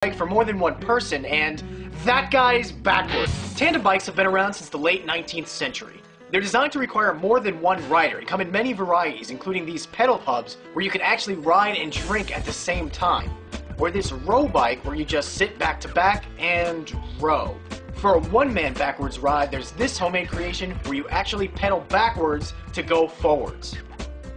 bike for more than one person, and that guy's backwards. Tandem bikes have been around since the late 19th century. They're designed to require more than one rider and come in many varieties, including these pedal hubs where you can actually ride and drink at the same time, or this row bike where you just sit back to back and row. For a one-man backwards ride, there's this homemade creation where you actually pedal backwards to go forwards.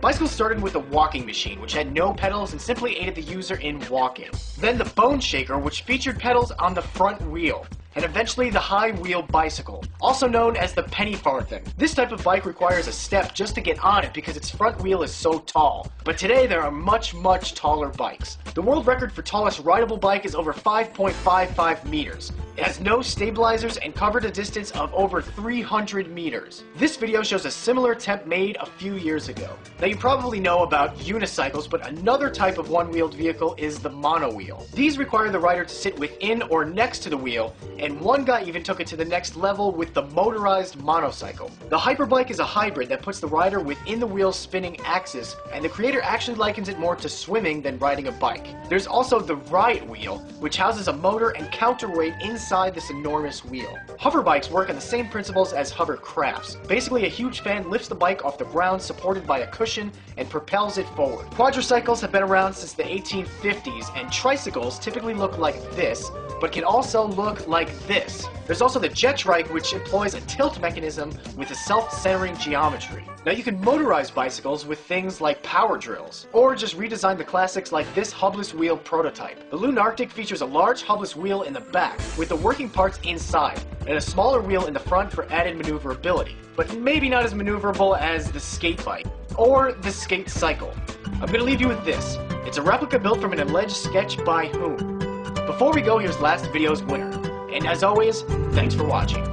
Bicycles started with a walking machine, which had no pedals and simply aided the user in walking. Then the Bone Shaker, which featured pedals on the front wheel. And eventually the high wheel bicycle, also known as the penny farthing. This type of bike requires a step just to get on it because its front wheel is so tall. But today there are much taller bikes. The world record for tallest rideable bike is over 5.55 meters. It has no stabilizers and covered a distance of over 300 meters. This video shows a similar attempt made a few years ago. Now you probably know about unicycles, but another type of one-wheeled vehicle is the monowheel. These require the rider to sit within or next to the wheel, and one guy even took it to the next level with the motorized monocycle. The Hyperbike is a hybrid that puts the rider within the wheel's spinning axis, and the creator actually likens it more to swimming than riding a bike. There's also the Riot Wheel, which houses a motor and counterweight inside this enormous wheel. Hover bikes work on the same principles as hovercrafts. Basically, a huge fan lifts the bike off the ground supported by a cushion and propels it forward. Quadricycles have been around since the 1850s, and tricycles typically look like this, but can also look like this. There's also the Jetrike, which employs a tilt mechanism with a self-centering geometry. Now you can motorize bicycles with things like power drills, or just redesign the classics like this hubless wheel prototype. The Lunarctic features a large hubless wheel in the back, with the working parts inside, and a smaller wheel in the front for added maneuverability, but maybe not as maneuverable as the skate bike, or the skate cycle. I'm gonna leave you with this. It's a replica built from an alleged sketch by whom? Before we go, here's last video's winner. And as always, thanks for watching.